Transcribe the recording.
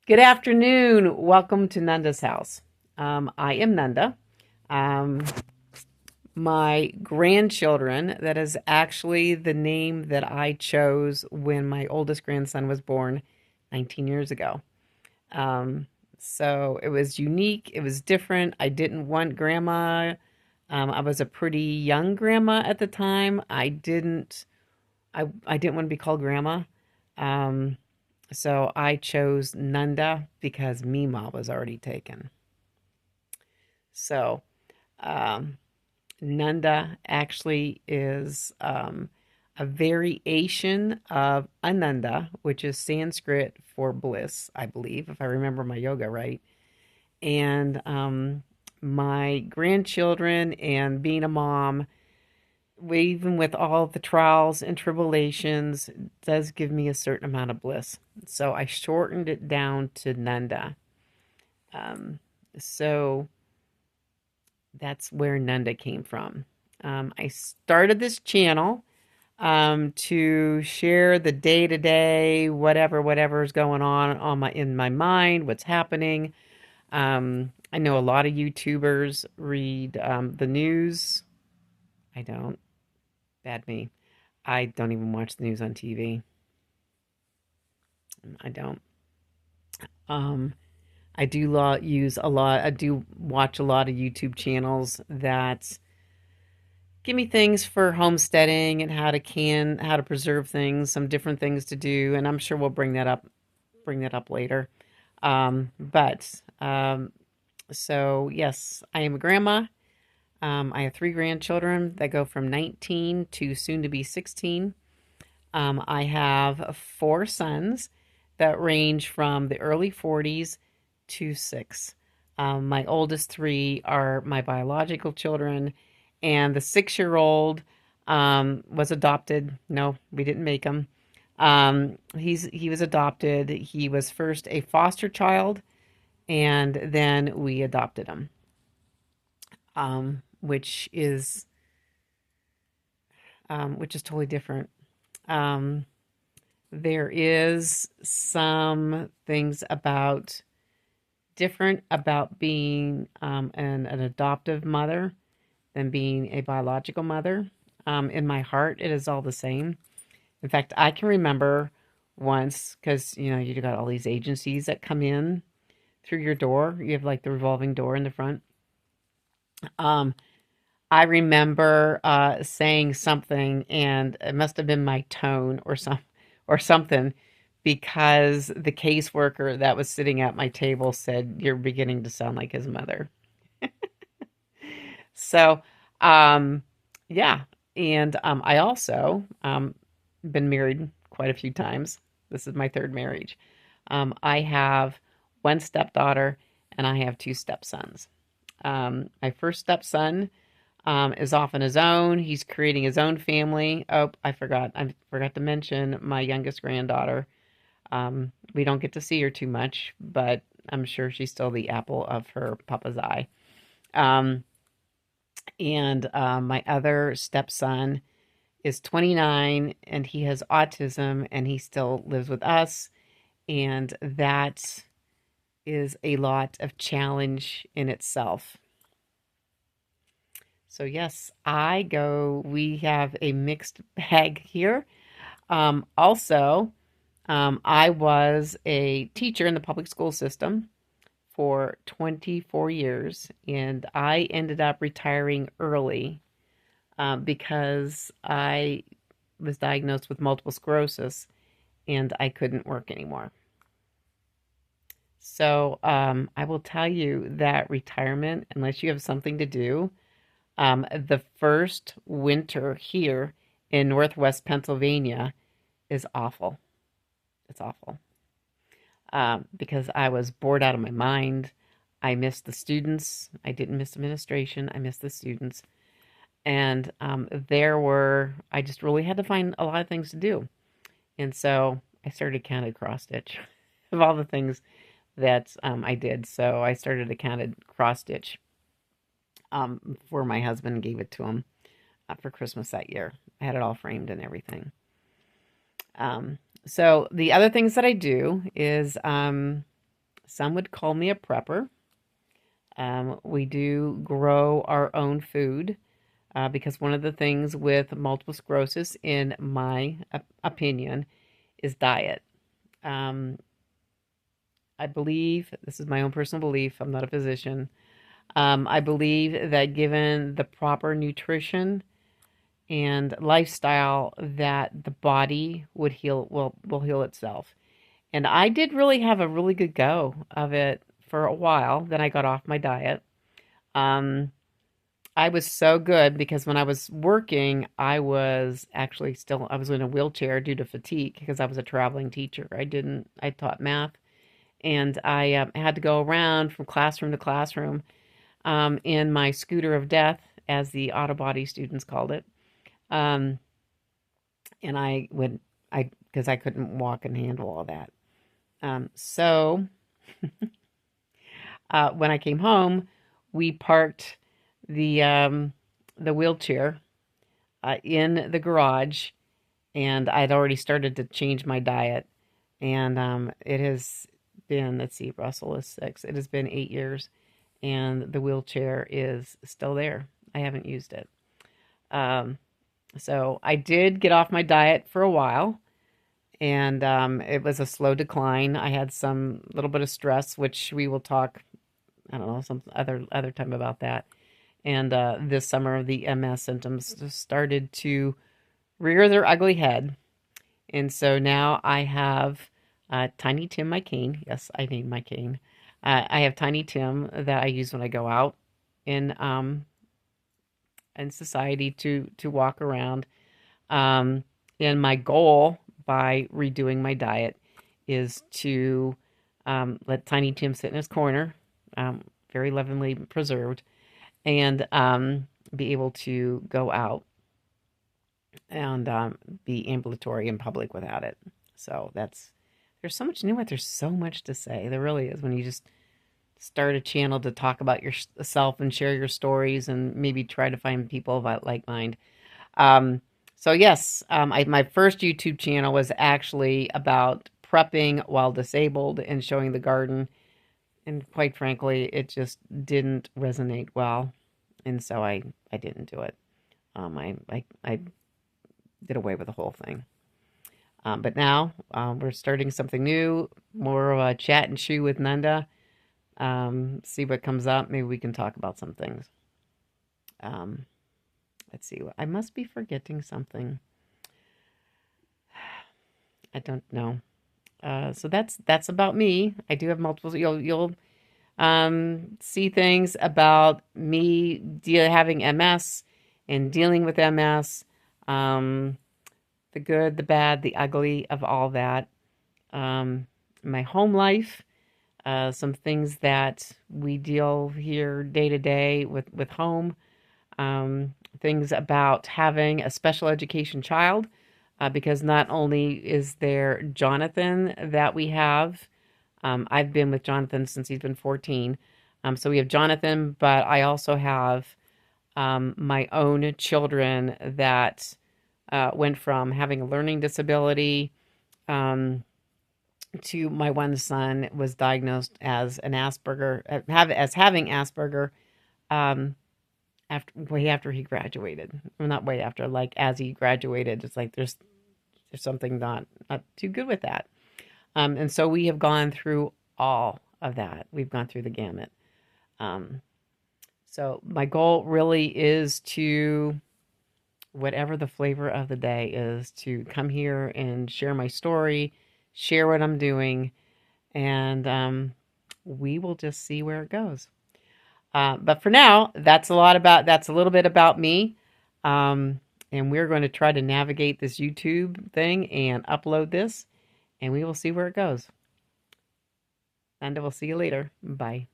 Good afternoon. Welcome to Nanda's house. I am Nanda. Um, my grandchildren, that is actually the name that I chose when my oldest grandson was born 19 years ago. Um, so it was unique, it was different. I didn't want grandma. I was a pretty young grandma at the time. I didn't want to be called grandma. Um, so I chose Nanda because Mima was already taken. So um, Nanda actually is a variation of Ananda, which is Sanskrit for bliss, I believe, if I remember my yoga right. And my grandchildren and being a mom, even with all the trials and tribulations, does give me a certain amount of bliss. So I shortened it down to Nanda. Um, so that's where Nanda came from. I started this channel to share the day to day, whatever is going on my in my mind, what's happening. I know a lot of YouTubers read the news. I don't. Bad me. I don't even watch the news on TV. I don't. Um, I do use a lot. I do watch a lot of YouTube channels that give me things for homesteading and how to preserve things, some different things to do, and I'm sure we'll bring that up later. But so yes, I am a grandma. I have three grandchildren that go from 19 to soon to be 16. I have four sons that range from the early 40s to six. My oldest three are my biological children, and the 6-year-old was adopted. No, we didn't make him. He was adopted. He was first a foster child, and then we adopted him, which is totally different. Um, there is some things about different about being an adoptive mother than being a biological mother. In my heart, it is all the same. In fact, I can remember once because you got all these agencies that come in through your door. You have like the revolving door in the front. Um, I remember saying something, and it must have been my tone or something, because the caseworker that was sitting at my table said, "You're beginning to sound like his mother." So, um, yeah, and I also been married quite a few times. This is my third marriage. I have one stepdaughter and I have two stepsons. My first stepson is off on his own. He's creating his own family. Oh, I forgot. I forgot to mention my youngest granddaughter. We don't get to see her too much, but I'm sure she's still the apple of her papa's eye. Um, and my other stepson is 29 and he has autism and he still lives with us. And that is a lot of challenge in itself. So, yes, we have a mixed bag here. Also, I was a teacher in the public school system for 24 years, and I ended up retiring early because I was diagnosed with multiple sclerosis and I couldn't work anymore. So I will tell you that retirement, unless you have something to do, the first winter here in Northwest Pennsylvania is awful. It's awful because I was bored out of my mind. I missed the students. I didn't miss administration. I missed the students. And I just really had to find a lot of things to do. And so I started counted cross stitch of all the things that I did. So I started a counted cross stitch for my husband and gave it to him for Christmas that year. I had it all framed and everything. So the other things that I do is Some would call me a prepper. We do grow our own food because one of the things with multiple sclerosis, in my opinion, is diet. Um, I believe, this is my own personal belief, I'm not a physician. I believe that given the proper nutrition and lifestyle, that the body would will heal itself. And I did really have a really good go of it for a while. Then I got off my diet. Um, I was so good because when I was working, I was actually still I was in a wheelchair due to fatigue because I was a traveling teacher. I taught math, and I had to go around from classroom to classroom in my scooter of death, as the auto body students called it. Um, and I would I because I couldn't walk and handle all that. So when I came home, we parked the wheelchair in the garage, and I'd already started to change my diet. And it has been, let's see, Russell is 6. It has been 8 years, and the wheelchair is still there. I haven't used it. Um, so I did get off my diet for a while, and it was a slow decline. I had some little bit of stress, which we will talk, I don't know, some other time about that. And this summer, the MS symptoms started to rear their ugly head. And so now I have Tiny Tim, my cane. Yes, I named my cane. I have Tiny Tim that I use when I go out in society to walk around. And my goal by redoing my diet is to let Tiny Tim sit in his corner, um, very lovingly preserved, and be able to go out and be ambulatory in public without it. So there's so much new. There's so much to say. There really is when you just start a channel to talk about yourself and share your stories and maybe try to find people about like mind. Um, so yes, my first YouTube channel was actually about prepping while disabled and showing the garden. And quite frankly, it just didn't resonate well. And so I didn't do it. I did away with the whole thing. But now we're starting something new, more of a chat and chew with Nanda. See what comes up. Maybe we can talk about some things. Um, let's see. I must be forgetting something. I don't know. So that's about me. I do have multiple. You'll see things about me having MS and dealing with MS. The good, the bad, the ugly of all that. My home life, some things that we deal here day to day with home, things about having a special education child, because not only is there Jonathan that we have, I've been with Jonathan since he's been 14. So we have Jonathan, but I also have my own children that went from having a learning disability to my one son was diagnosed as an Asperger, as having Asperger, way after he graduated. Well, not way after, like as he graduated. It's like there's something not too good with that. And so we have gone through all of that. We've gone through the gamut. Um, so my goal really is to, whatever the flavor of the day is, to come here and share my story, share what I'm doing, and we will just see where it goes. But for now, that's a little bit about me. And we're going to try to navigate this YouTube thing and upload this, and we will see where it goes. And we'll see you later. Bye.